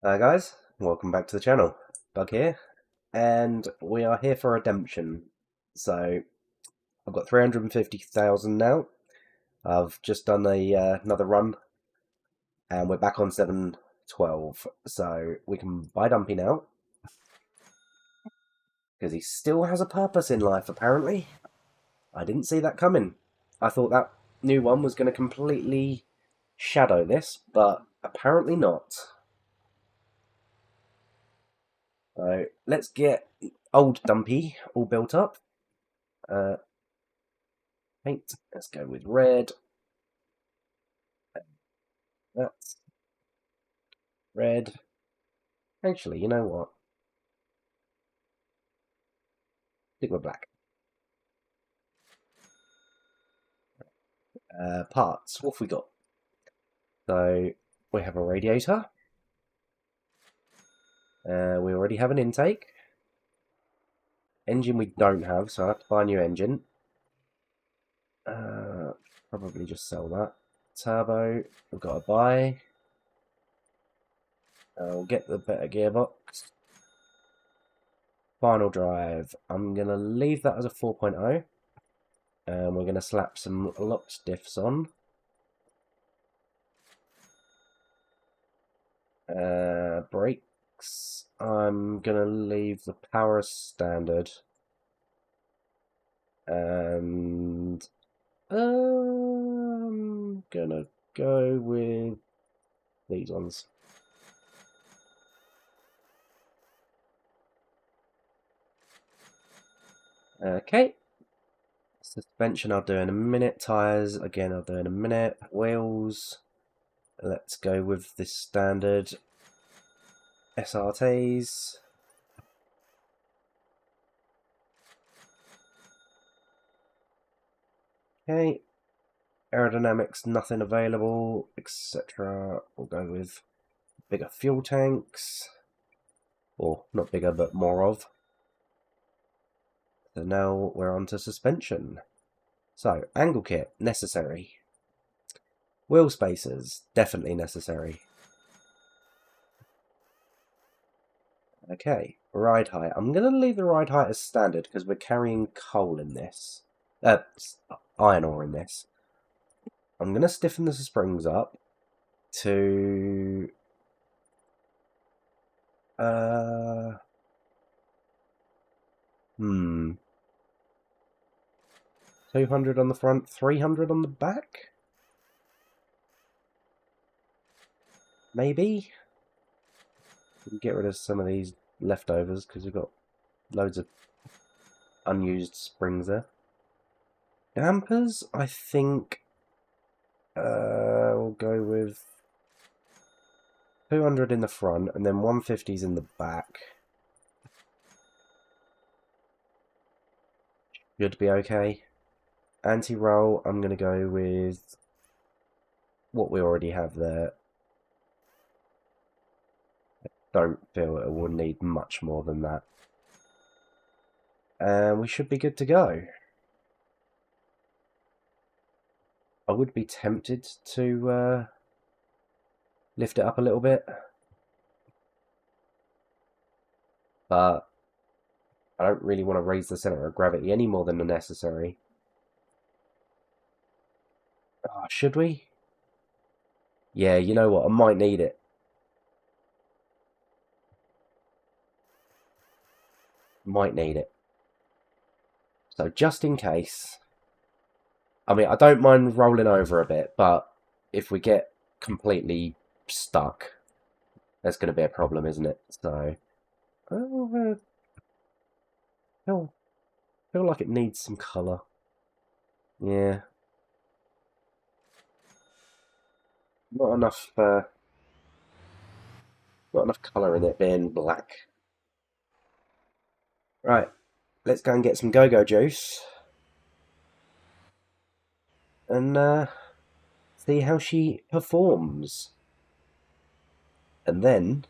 Hi guys, welcome back to the channel. Bug here, and we are here for redemption. So I've got 350,000 now. I've just done another run, and we're back on 712. So we can buy Dumpy now because he still has a purpose in life. Apparently, I didn't see that coming. I thought that new one was going to completely shadow this, but apparently not. So let's get old Dumpy all built up. Paint. Let's go with red. That's red. Actually, you know what? Stick with black. Parts. What have we got? So we have a radiator. We already have an intake. Engine we don't have, so I have to buy a new engine. Probably just sell that. Turbo, we've got to buy. We'll get the better gearbox. Final drive. I'm going to leave that as a 4.0. And we're going to slap some locked diffs on. Brakes. I'm going to leave the power as standard. And I'm going to go with these ones. Okay. Suspension I'll do in a minute. Tyres, again, I'll do in a minute. Wheels. Let's go with this standard SRTs. Okay. Aerodynamics, nothing available, etc. We'll go with bigger fuel tanks. Or, not bigger, but more of. So now we're on to suspension. So, angle kit, necessary. Wheel spacers, definitely necessary. Okay, ride height. I'm going to leave the ride height as standard because we're carrying coal in this. Iron ore in this. I'm going to stiffen the springs up to... 200 on the front, 300 on the back? Maybe? We can get rid of some of these leftovers because we've got loads of unused springs there. Dampers, I think we'll go with 200 in the front and then 150s in the back. Should be okay. Anti-roll, I'm going to go with what we already have there. I don't feel it will need much more than that. And we should be good to go. I would be tempted to lift it up a little bit. But I don't really want to raise the center of gravity any more than necessary. Oh, should we? Yeah, you know what? I might need it. Might need it. So just in case. I mean, I don't mind rolling over a bit, but if we get completely stuck, that's going to be a problem, isn't it? So, feel like it needs some colour. Yeah. Not enough colour in it being black. Right, let's go and get some go-go juice. And see how she performs. And then...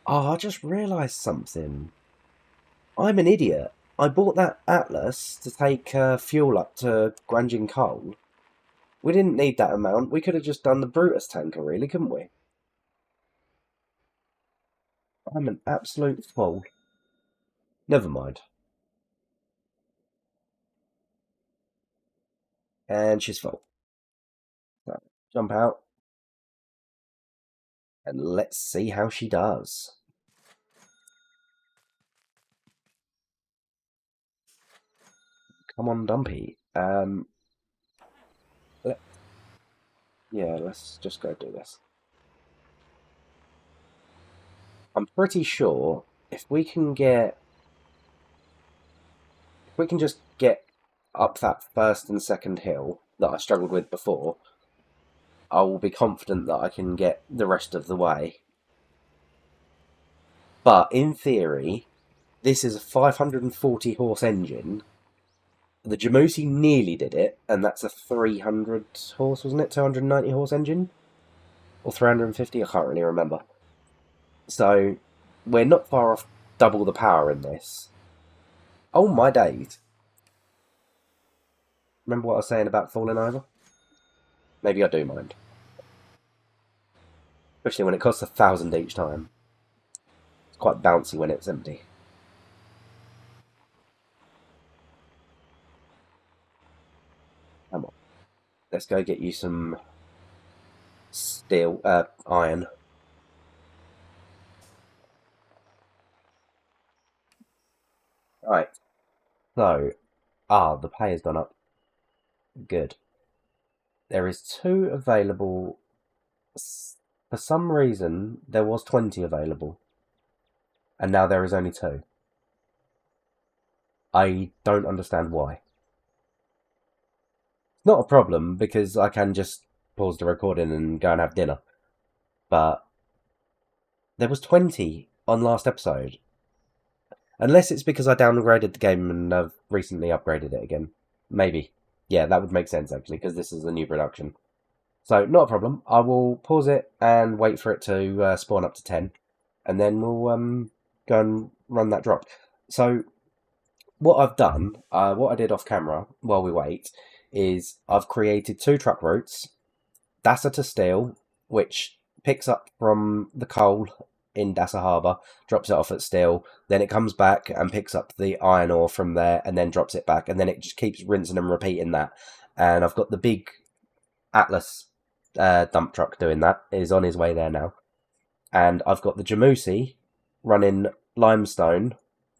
Oh, I just realised something. I'm an idiot. I bought that Atlas to take fuel up to Guanjin Coal. We didn't need that amount. We could have just done the Brutus tanker, really, couldn't we? I'm an absolute fool. Never mind. And she's full. So, jump out and let's see how she does. Come on, Dumpy. Yeah, let's just go do this. I'm pretty sure if we can just get up that first and second hill that I struggled with before, I will be confident that I can get the rest of the way. But in theory, this is a 540 horse engine. The Jamusi nearly did it, and that's a 300 horse, wasn't it? 290 horse engine? Or 350? I can't really remember. So, we're not far off double the power in this. Oh my days. Remember what I was saying about falling over? Maybe I do mind. Especially when it costs 1,000 each time. It's quite bouncy when it's empty. Come on. Let's go get you some steel, iron. Right. So, the pay has gone up. Good. There is 2 available. For some reason, there was 20 available. And now there is only 2. I don't understand why. It's not a problem because I can just pause the recording and go and have dinner. But there was 20 on last episode. Unless it's because I downgraded the game and I've recently upgraded it again. Maybe. Yeah, that would make sense actually, because this is a new production. So, not a problem. I will pause it and wait for it to spawn up to 10. And then we'll go and run that drop. So, what I've done, what I did off camera while we wait, is I've created 2 truck routes. Dassa to Steel, which picks up from the coal in Dassa Harbour, drops it off at Steel, then it comes back and picks up the iron ore from there and then drops it back, and then it just keeps rinsing and repeating that. And I've got the big Atlas dump truck doing that, is on his way there now. And I've got the Jamusi running limestone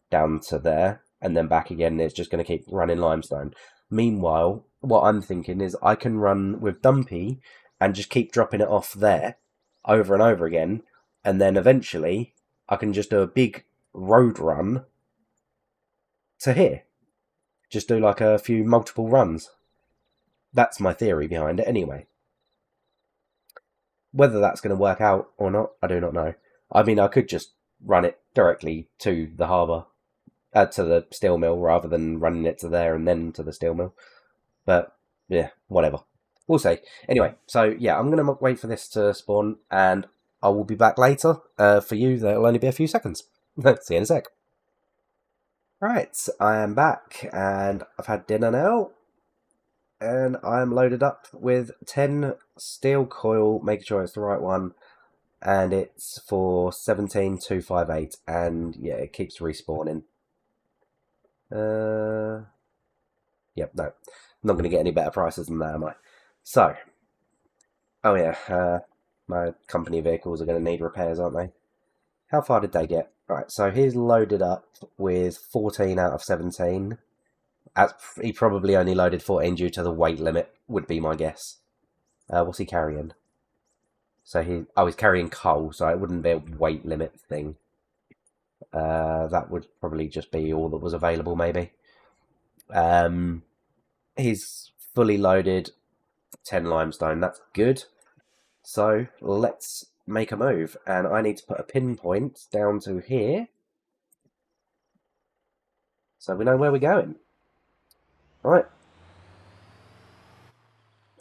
down to there and then back again. It's just going to keep running limestone. Meanwhile, what I'm thinking is I can run with Dumpy and just keep dropping it off there over and over again, and then eventually I can just do a big road run to here. Just do like a few multiple runs. That's my theory behind it anyway. Whether that's going to work out or not, I do not know. I mean, I could just run it directly to the harbour, to the steel mill, rather than running it to there and then to the steel mill. But, yeah, whatever. We'll see. Anyway, so, yeah, I'm going to wait for this to spawn, and I will be back later. For you, that'll only be a few seconds. See you in a sec. Right, I am back, and I've had dinner now. And I'm loaded up with 10 steel coil, making sure it's the right one, and it's for 17,258, and yeah, it keeps respawning. Yep, no, I'm not going to get any better prices than that, am I? So, oh yeah, my company vehicles are going to need repairs, aren't they? How far did they get? Right, so he's loaded up with 14 out of 17. He probably only loaded 14 due to the weight limit, would be my guess. What's he carrying? So he's carrying coal, so it wouldn't be a weight limit thing. That would probably just be all that was available, maybe. He's fully loaded 10 limestone, that's good. So let's make a move, and I need to put a pinpoint down to here, so we know where we're going. Right.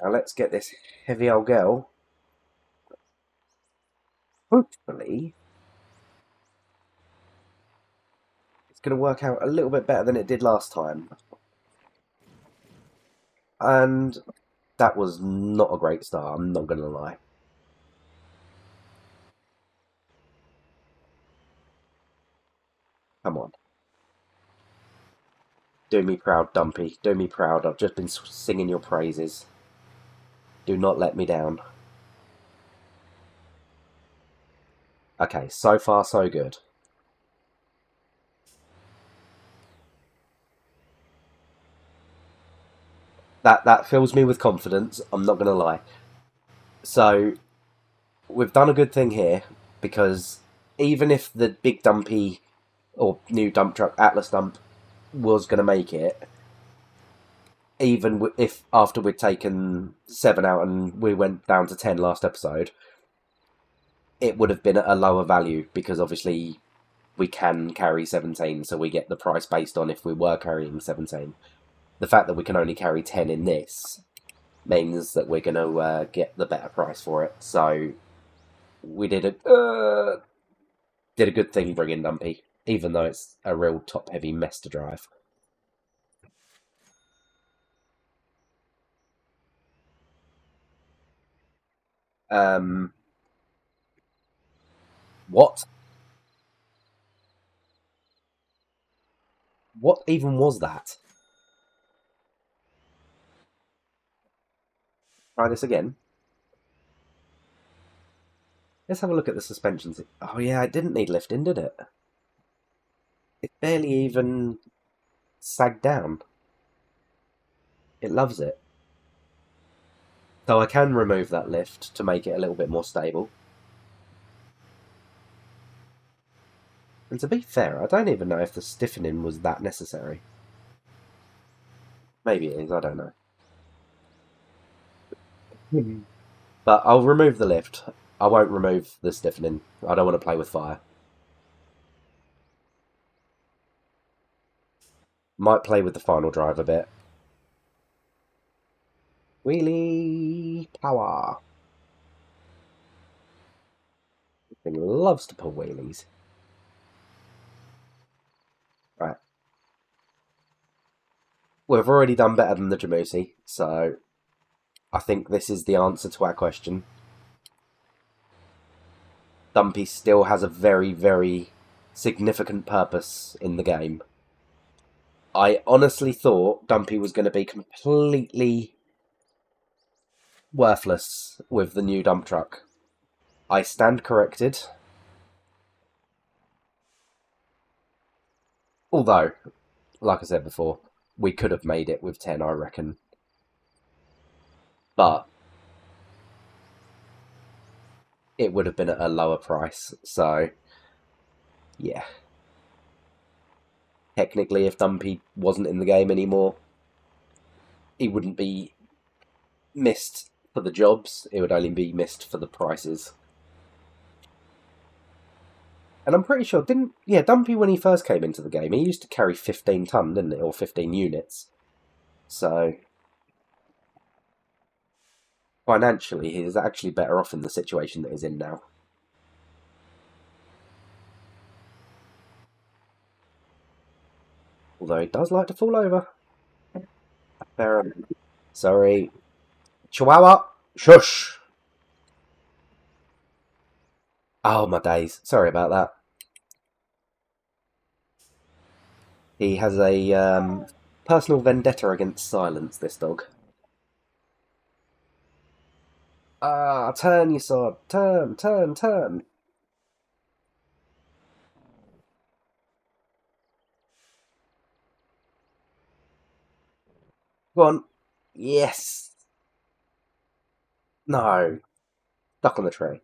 Now let's get this heavy old girl. Hopefully, it's going to work out a little bit better than it did last time. And that was not a great start, I'm not going to lie. Come on. Do me proud, Dumpy. Do me proud. I've just been singing your praises. Do not let me down. Okay, so far so good. That fills me with confidence. I'm not going to lie. So we've done a good thing here because even if the big dumpy or new dump truck Atlas dump was going to make it, even if after we'd taken 7 out and we went down to 10 last episode, it would have been at a lower value because obviously we can carry 17, so we get the price based on if we were carrying 17. The fact that we can only carry 10 in this means that we're going to get the better price for it. So we did a good thing bringing Dumpy, even though it's a real top-heavy mess to drive. Um, what? What even was that? Try this again. Let's have a look at the suspensions. Oh yeah, it didn't need lifting, did it? It barely even sagged down. It loves it. So I can remove that lift to make it a little bit more stable. And to be fair, I don't even know if the stiffening was that necessary. Maybe it is, I don't know. But I'll remove the lift. I won't remove the stiffening. I don't want to play with fire. Might play with the final drive a bit. Wheelie power. This thing loves to pull wheelies. Right. We've already done better than the Jamusi, so I think this is the answer to our question. Dumpy still has a very, very significant purpose in the game. I honestly thought Dumpy was going to be completely worthless with the new dump truck. I stand corrected. Although, like I said before, we could have made it with 10, I reckon. But it would have been at a lower price, so yeah. Technically, if Dumpy wasn't in the game anymore, he wouldn't be missed for the jobs, it would only be missed for the prices. And I'm pretty sure, Dumpy, when he first came into the game, he used to carry 15 ton, didn't it? Or 15 units. So, financially, he is actually better off in the situation that he's in now. Although he does like to fall over. Apparently. Sorry. Chihuahua! Shush! Oh, my days. Sorry about that. He has a personal vendetta against silence, this dog. Ah, turn, you sword. Turn, turn, turn. Go on. Yes. No. Stuck on the tree.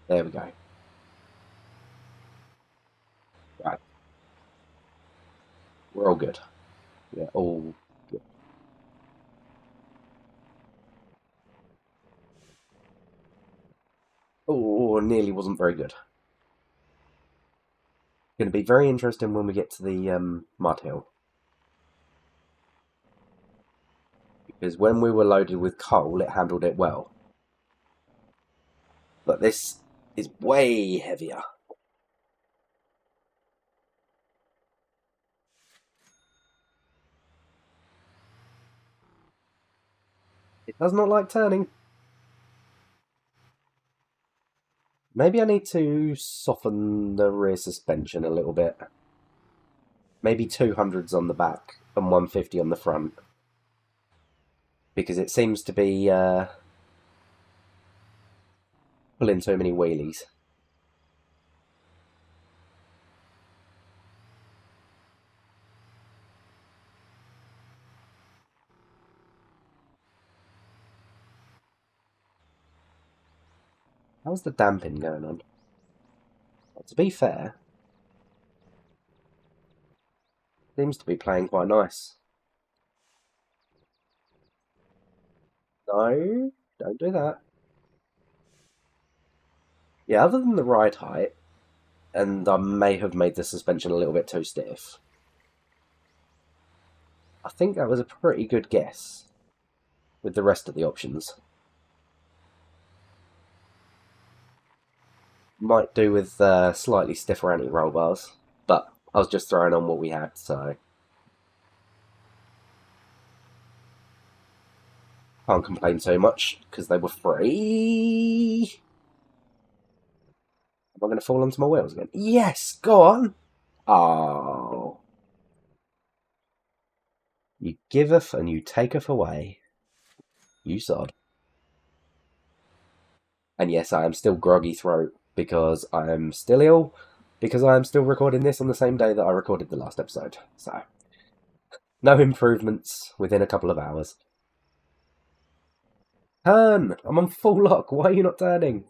There we go. Right. We're all good. Yeah, all good. Oh, nearly wasn't very good. Going to be very interesting when we get to the mud hill. Because when we were loaded with coal, it handled it well. But this is way heavier. It does not like turning. Maybe I need to soften the rear suspension a little bit. Maybe 200s on the back and 150 on the front. Because it seems to be pulling too many wheelies. How's the damping going on? Well, to be fair, seems to be playing quite nice. No, don't do that. Yeah, other than the ride height, and I may have made the suspension a little bit too stiff, I think that was a pretty good guess with the rest of the options. Might do with slightly stiffer anti-roll bars, but I was just throwing on what we had, so can't complain so much because they were free. Am I going to fall onto my wheels again? Yes, go on. Oh, you giveth and you taketh away. You sod. And yes, I am still groggy throat because I am still ill, because I am still recording this on the same day that I recorded the last episode. So, no improvements within a couple of hours. Turn! I'm on full lock. Why are you not turning?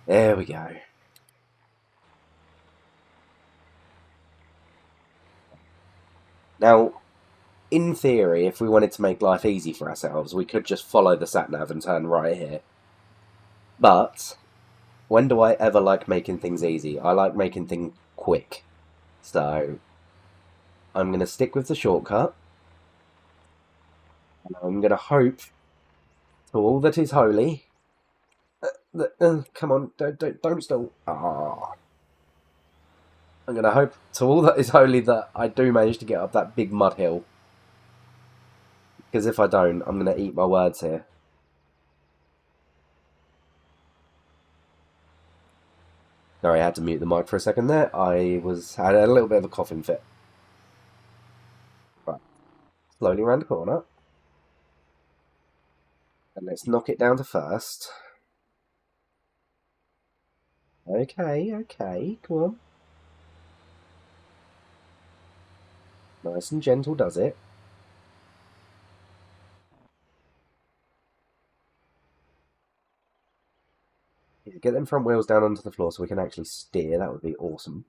There we go. Now, in theory, if we wanted to make life easy for ourselves, we could just follow the sat-nav and turn right here. But, when do I ever like making things easy? I like making things quick. So, I'm going to stick with the shortcut. And I'm going to hope to all that is holy. Come on, don't stall. Ah. I'm going to hope to all that is holy that I do manage to get up that big mud hill. Because if I don't, I'm going to eat my words here. Sorry, I had to mute the mic for a second there. I had a little bit of a coughing fit. Right, slowly around the corner. And let's knock it down to first. Okay, come on. Nice and gentle does it. If you get them front wheels down onto the floor so we can actually steer, that would be awesome.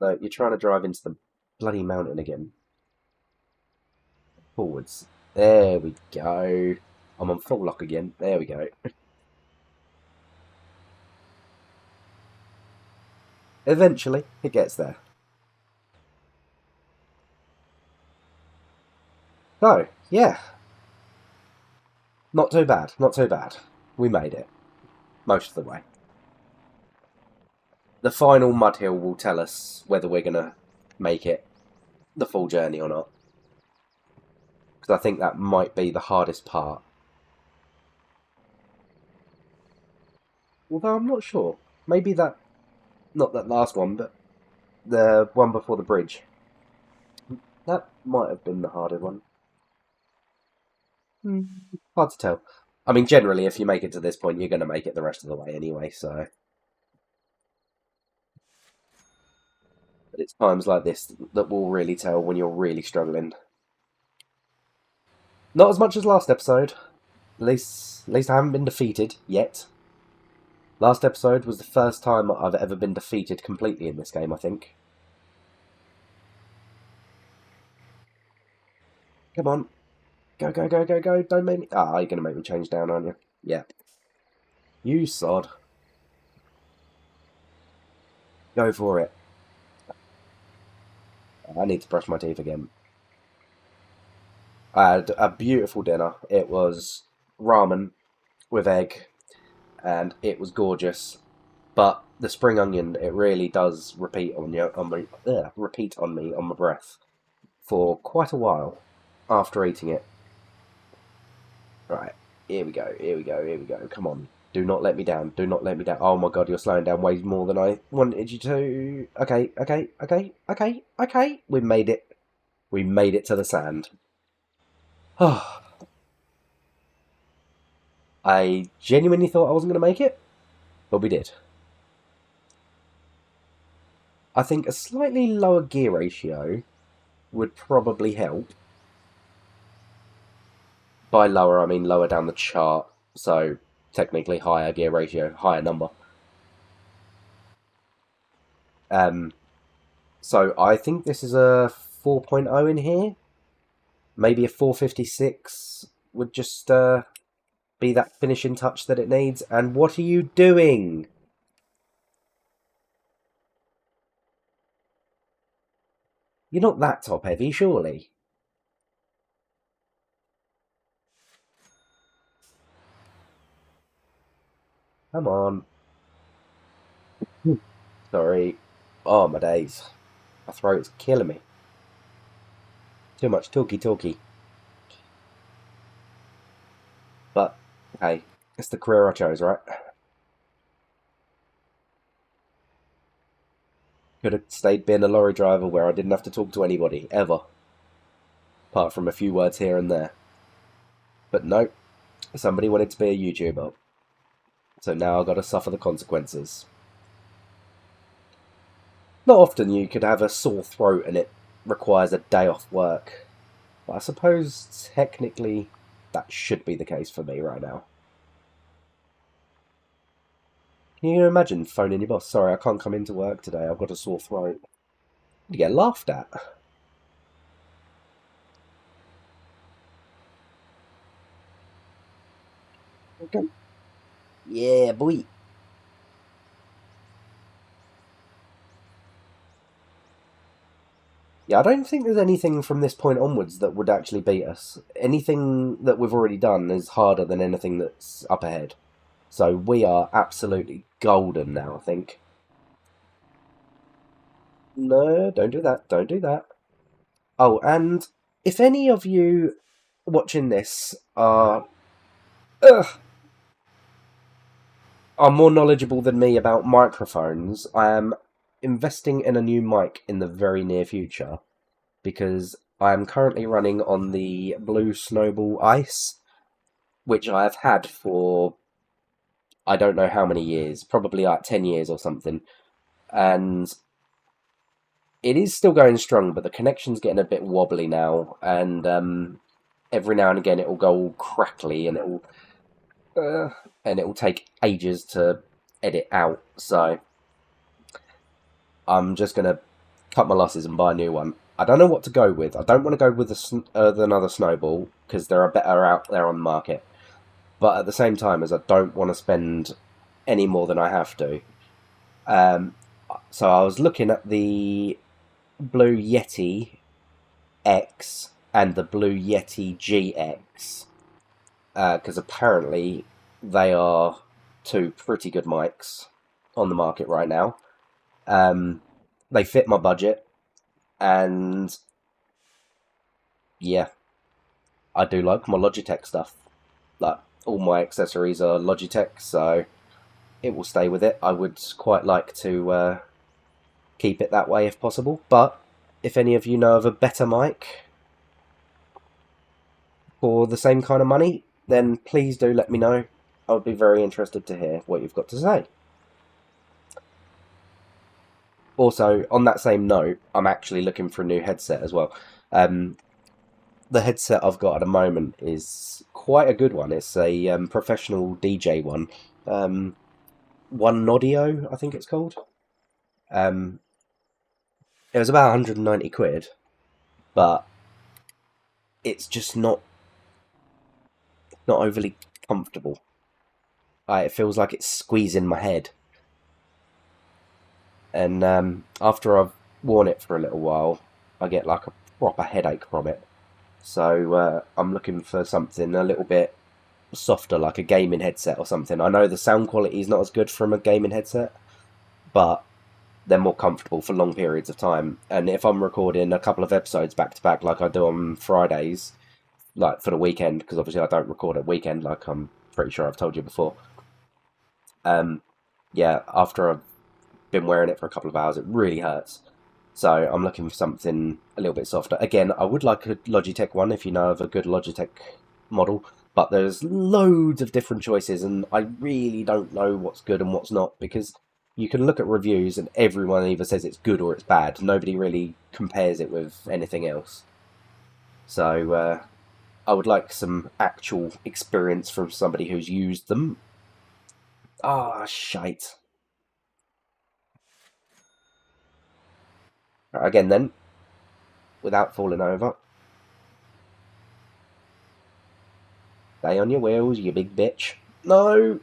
No, you're trying to drive into the bloody mountain again. Forwards. There we go. I'm on full lock again. There we go. Eventually, it gets there. So, yeah. Not too bad, not too bad. We made it. Most of the way. The final mud hill will tell us whether we're going to make it the full journey or not. Because I think that might be the hardest part. Although I'm not sure. Maybe that... Not that last one, but the one before the bridge. That might have been the harder one. Hard to tell. I mean, generally, if you make it to this point, you're going to make it the rest of the way anyway, so... But it's times like this that will really tell when you're really struggling. Not as much as last episode. At least I haven't been defeated yet. Last episode was the first time I've ever been defeated completely in this game, I think. Come on. Go. Don't make me... Ah, you're going to make me change down, aren't you? Yeah. You sod. Go for it. I need to brush my teeth again. I had a beautiful dinner. It was ramen with egg, and it was gorgeous. But the spring onion, it really does repeat on me on my breath. for quite a while after eating it. Right, here we go, here we go, here we go. Come on. Do not let me down. Do not let me down. Oh my god, you're slowing down way more than I wanted you to. Okay, okay, okay, okay, okay. We made it. We made it to the sand. I genuinely thought I wasn't going to make it, but we did. I think a slightly lower gear ratio would probably help. By lower, I mean lower down the chart, so technically higher gear ratio, higher number. So I think this is a 4.0 in here. Maybe a 456 would just be that finishing touch that it needs. And what are you doing? You're not that top heavy, surely. Come on. Sorry. Oh, my days. My throat's killing me. Too much talky. But, hey, it's the career I chose, right? Could have stayed being a lorry driver where I didn't have to talk to anybody, ever. Apart from a few words here and there. But no, somebody wanted to be a YouTuber. So now I've got to suffer the consequences. Not often you could have a sore throat and it requires a day off work. But I suppose technically that should be the case for me right now. Can you imagine phoning your boss? Sorry, I can't come into work today. I've got a sore throat. You get laughed at. Okay. Yeah, boy. Yeah, I don't think there's anything from this point onwards that would actually beat us. Anything that we've already done is harder than anything that's up ahead. So we are absolutely golden now, I think. No, don't do that. Don't do that. Oh, and if any of you watching this ugh, are more knowledgeable than me about microphones, I am investing in a new mic in the very near future because I am currently running on the Blue Snowball Ice, which I have had for I don't know how many years, probably like 10 years or something. And it is still going strong, but the connection's getting a bit wobbly now. And every now and again it will go all crackly and it will take ages to edit out. So I'm just going to cut my losses and buy a new one. I don't know what to go with. I don't want to go with another Snowball because there are better out there on the market. But at the same time, as I don't want to spend any more than I have to. So I was looking at the Blue Yeti X and the Blue Yeti GX because apparently they are two pretty good mics on the market right now. They fit my budget, and yeah, I do like my Logitech stuff. Like all my accessories are Logitech, so it will stay with it. I would quite like to keep it that way if possible. But if any of you know of a better mic for the same kind of money, then please do let me know. I would be very interested to hear what you've got to say. Also, on that same note, I'm actually looking for a new headset as well. The headset I've got at the moment is quite a good one. It's a professional DJ one. One Audio, I think it's called. It was about 190 quid, but it's just not overly comfortable. It feels like it's squeezing my head. And after I've worn it for a little while, I get like a proper headache from it. So I'm looking for something a little bit softer, like a gaming headset or something. I know the sound quality is not as good from a gaming headset, but they're more comfortable for long periods of time. And if I'm recording a couple of episodes back to back, like I do on Fridays, like for the weekend, because obviously I don't record at weekend, like I'm pretty sure I've told you before. Yeah, after I've been wearing it for a couple of hours, it really hurts. So I'm looking for something a little bit softer. Again, I would like a Logitech one if you know of a good Logitech model, but there's loads of different choices, and I really don't know what's good and what's not, because you can look at reviews and everyone either says it's good or it's bad. Nobody really compares it with anything else. So I would like some actual experience from somebody who's used them. Ah, shite. Right, again then, without falling over. Stay on your wheels, you big bitch. No!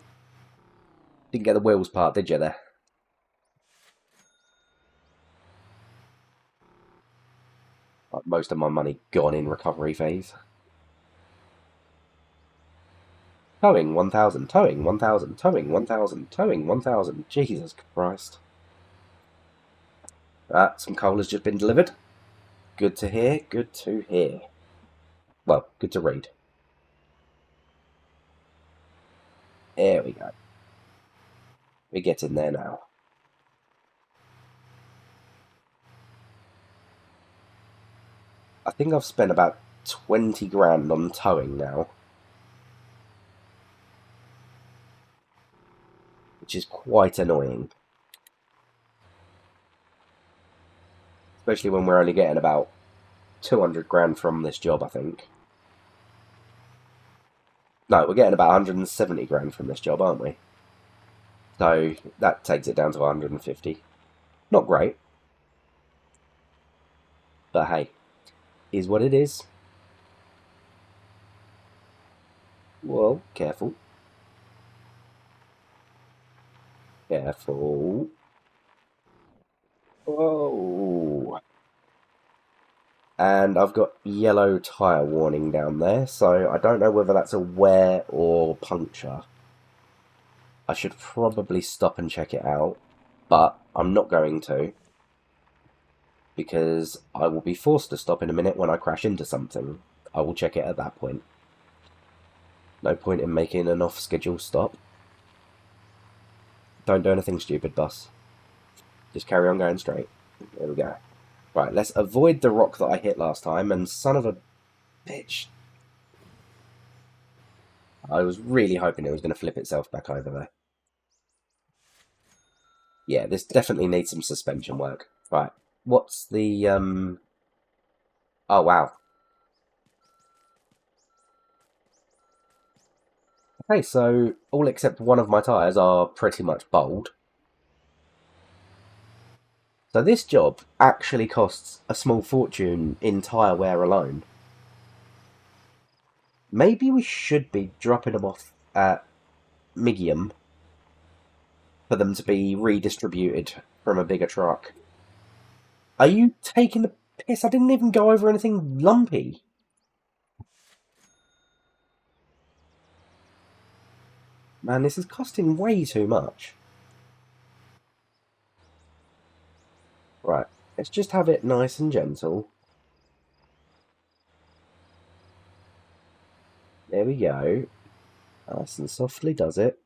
Didn't get the wheels part, did you there? Like most of my money gone in recovery phase. Towing 1,000, towing 1,000, towing 1,000, towing 1,000. Jesus Christ. Some coal has just been delivered. Good to hear, good to hear. Well, good to read. There we go. We're getting there now. I think I've spent about 20 grand on towing now, which is quite annoying. Especially when we're only getting about 200 grand from this job, I think. No, we're getting about 170 grand from this job, aren't we? So that takes it down to 150. Not great. But hey, is what it is. Well, careful. Careful. Whoa. And I've got yellow tyre warning down there, so I don't know whether that's a wear or puncture. I should probably stop and check it out, but I'm not going to, because I will be forced to stop in a minute when I crash into something. I will check it at that point. No point in making an off-schedule stop. Don't do anything stupid, boss. Just carry on going straight. There we go. Right, let's avoid the rock that I hit last time, and son of a bitch. I was really hoping it was going to flip itself back over there. Yeah, this definitely needs some suspension work. Right, what's the, Oh, wow. Okay, so all except one of my tyres are pretty much bowled. So this job actually costs a small fortune in tyre wear alone. Maybe we should be dropping them off at Migium for them to be redistributed from a bigger truck. Are you taking the piss? I didn't even go over anything lumpy. Man, this is costing way too much. Right, let's just have it nice and gentle. There we go. Nice and softly does it.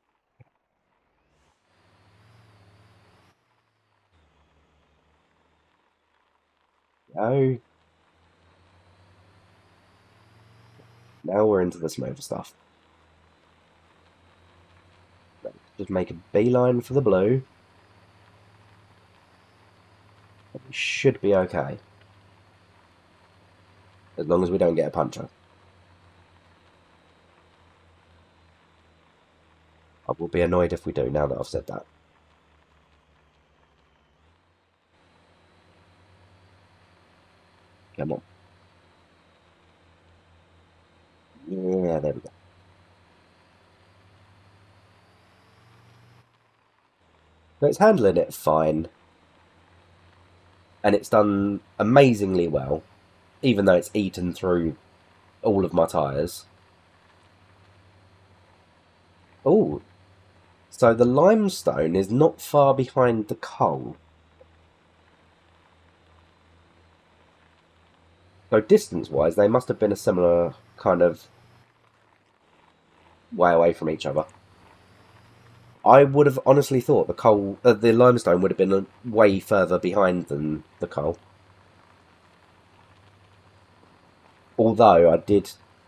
Go. Now we're into the smoother stuff. Just make a beeline for the blue. We should be okay. As long as we don't get a puncture. I will be annoyed if we do, now that I've said that. Come on. Yeah, there we go. So it's handling it fine. And it's done amazingly well, even though it's eaten through all of my tyres. Oh, so the limestone is not far behind the coal. So distance-wise, they must have been a similar kind of way away from each other. I would have honestly thought the limestone would have been way further behind than the coal. Although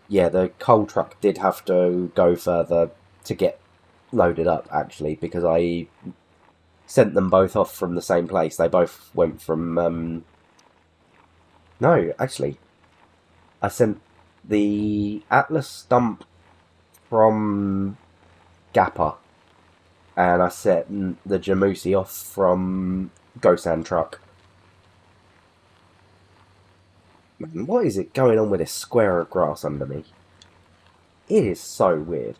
yeah, the coal truck did have to go further to get loaded up, actually, because I sent them both off from the same place. They both went from, no, actually, I sent the Atlas dump from Gappa, and I sent the Jamusi off from Gosan truck. Man, what is it going on with this square of grass under me? It is so weird.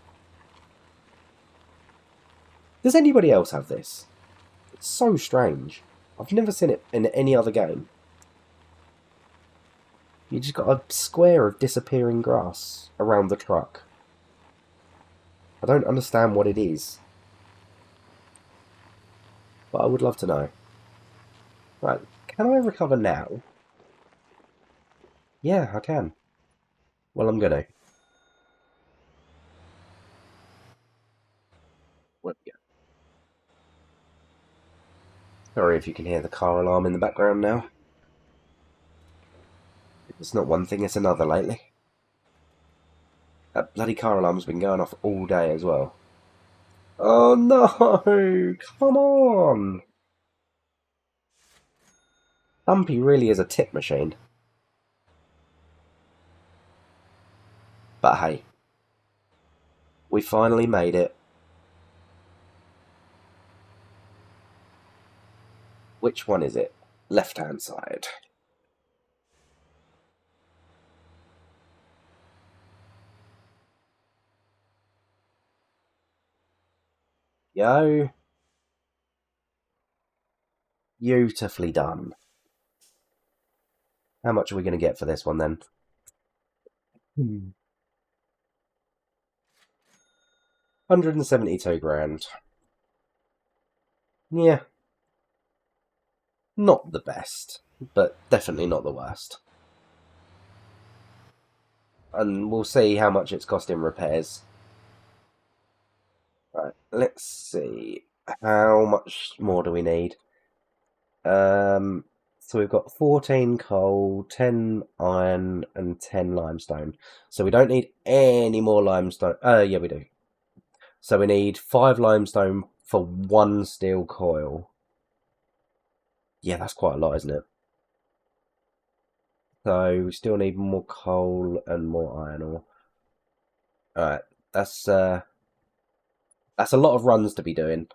Does anybody else have this? It's so strange. I've never seen it in any other game. You just got a square of disappearing grass around the truck. I don't understand what it is, but I would love to know. Right, can I recover now? Yeah, I can. Well, I'm gonna. Well, yeah. Sorry if you can hear the car alarm in the background now. It's not one thing, it's another lately. That bloody car alarm's been going off all day as well. Oh no! Come on! Dumpy really is a tip machine. But hey, we finally made it. Which one is it? Left-hand side. Yo. Beautifully done. How much are we going to get for this one then? 172 grand. Yeah, not the best, but definitely not the worst. And we'll see how much it's costing repairs. Right, let's see. How much more do we need? So we've got 14 coal, 10 iron, and 10 limestone. So we don't need any more limestone. Yeah, we do. So we need 5 limestone for 1 steel coil. Yeah, that's quite a lot, isn't it? So we still need more coal and more iron ore. Alright, that's a lot of runs to be doing.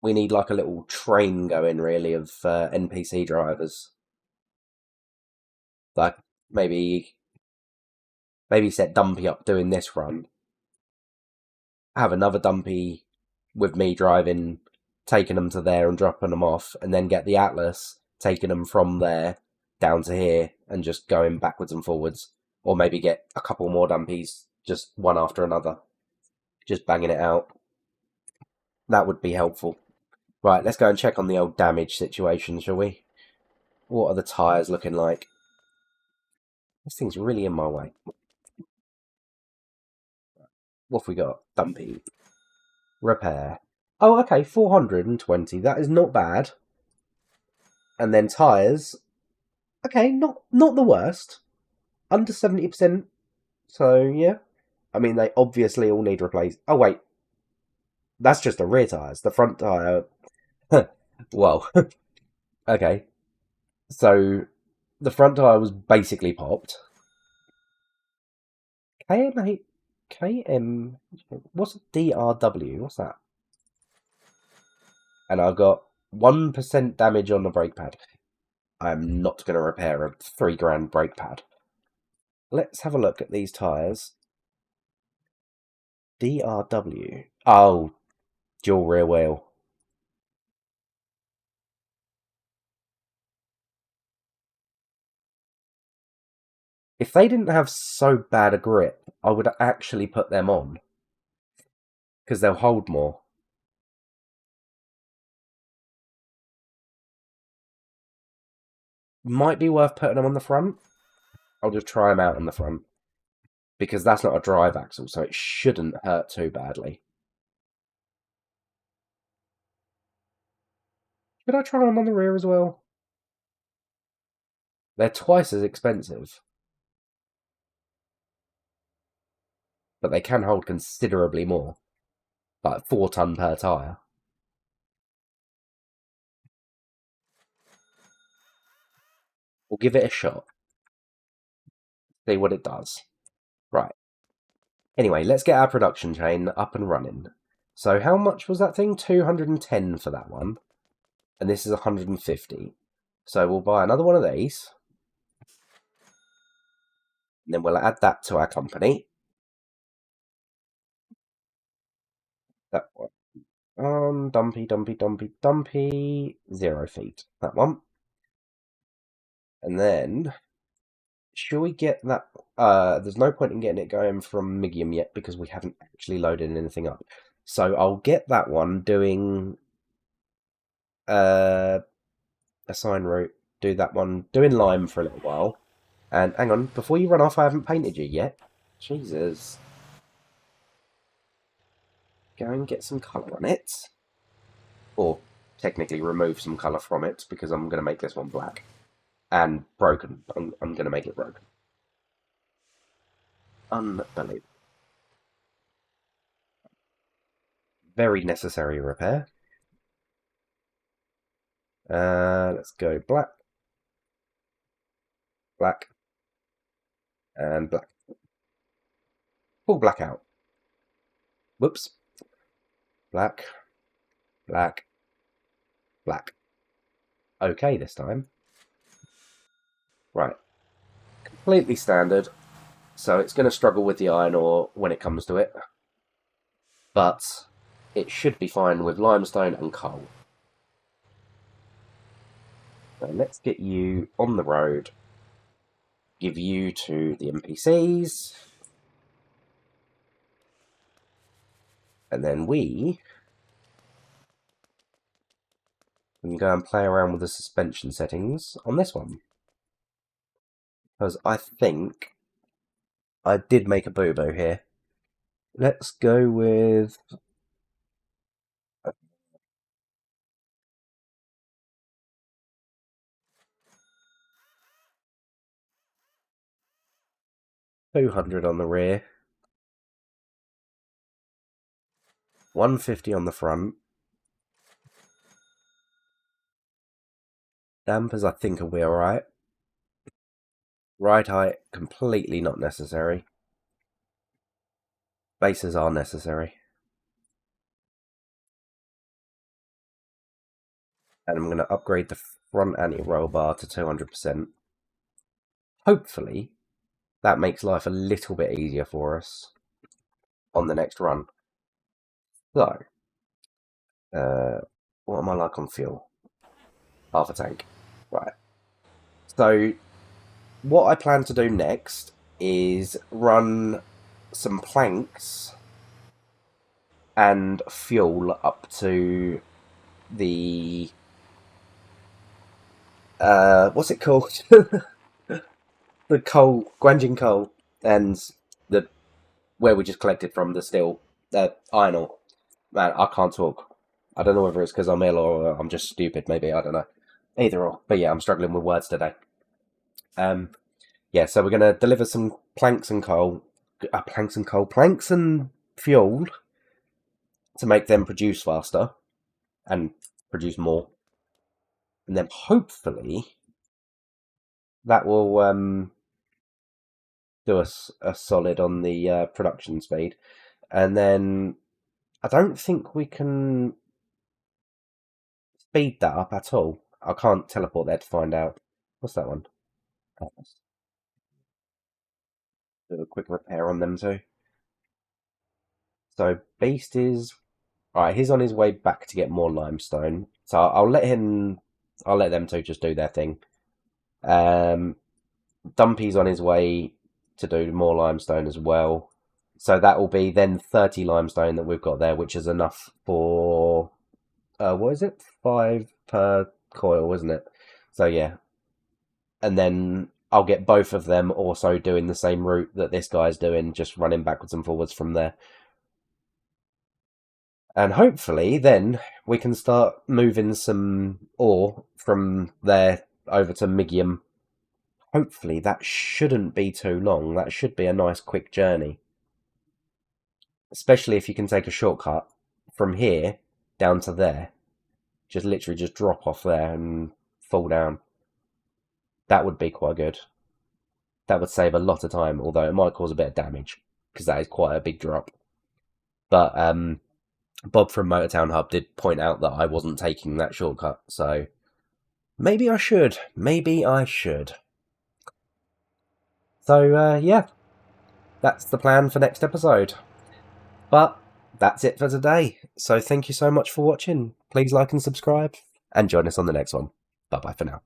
We need like a little train going, really, of NPC drivers. Like maybe set Dumpy up doing this run. Have another Dumpy with me driving, taking them to there and dropping them off, and then get the Atlas taking them from there down to here and just going backwards and forwards. Or maybe get a couple more Dumpies, just one after another, just banging it out. That would be helpful. Right, let's go and check on the old damage situation, shall we? What are the tyres looking like? This thing's really in my way. What have we got? Dumpy. Repair. Oh, okay, 420. That is not bad. And then tyres. Okay, not the worst. Under 70%. So, yeah. I mean, they obviously all need replaced. Oh, wait. That's just the rear tyres. The front tyre. Well, okay. So, the front tyre was basically popped. KM8. KM. What's DRW? What's that? And I've got 1% damage on the brake pad. I'm not going to repair a 3 grand brake pad. Let's have a look at these tyres. DRW. Oh, dual rear wheel. If they didn't have so bad a grip, I would actually put them on. Because they'll hold more. Might be worth putting them on the front. I'll just try them out on the front. Because that's not a drive axle, so it shouldn't hurt too badly. Should I try them on the rear as well? They're twice as expensive. But they can hold considerably more. Like 4 ton per tyre. We'll give it a shot. See what it does. Right. Anyway, let's get our production chain up and running. So how much was that thing? 210 for that one. And this is 150. So we'll buy another one of these. And then we'll add that to our company. That one. Dumpy. 0 feet. That one. And then, should we get that? There's no point in getting it going from Migium yet because we haven't actually loaded anything up. So I'll get that one doing assign route. Do that one doing lime for a little while. And hang on, before you run off, I haven't painted you yet. Jesus. Go and get some colour on it. Or technically remove some colour from it because I'm going to make this one black. And broken. I'm going to make it broken. Unbelievable. Very necessary repair. Let's go black. Black. And black. Pull black out. Whoops. Black. Black. Black. Okay this time. Right. Completely standard. So it's going to struggle with the iron ore when it comes to it. But it should be fine with limestone and coal. So let's get you on the road. Give you to the NPCs. And then we can go and play around with the suspension settings on this one. Because I think I did make a boo-boo here. Let's go with... $200 on the rear. 150 on the front. Dampers I think will be alright. Ride height, completely not necessary. Bases are necessary. And I'm going to upgrade the front anti-roll bar to 200%. Hopefully, that makes life a little bit easier for us on the next run. So, what am I like on fuel? Half a tank. Right. So, what I plan to do next is run some planks and fuel up to the what's it called? The coal, Guanjin coal, and the where we just collected from the steel iron ore. Man, I can't talk. I don't know whether it's because I'm ill or I'm just stupid. Maybe I don't know. Either or. But yeah, I'm struggling with words today. Yeah, so we're gonna deliver some planks and coal, planks and fuel to make them produce faster and produce more, and then hopefully that will do us a solid on the production speed. And then I don't think we can speed that up at all. I can't teleport there to find out. What's that one? Do a quick repair on them too. So Beast is alright. He's on his way back to get more limestone. So I'll let them two just do their thing. Dumpy's on his way to do more limestone as well. So that will be then 30 limestone that we've got there, which is enough for what is it? 5 per coil, isn't it? So yeah, and then I'll get both of them also doing the same route that this guy's doing, just running backwards and forwards from there. And hopefully then we can start moving some ore from there over to Migium. Hopefully that shouldn't be too long. That should be a nice quick journey. Especially if you can take a shortcut from here down to there. Just literally just drop off there and fall down. That would be quite good. That would save a lot of time, although it might cause a bit of damage, because that is quite a big drop. But Bob from MotorTown Hub did point out that I wasn't taking that shortcut, so maybe I should. Maybe I should. So, yeah, that's the plan for next episode. But that's it for today. So thank you so much for watching. Please like and subscribe, and join us on the next one. Bye-bye for now.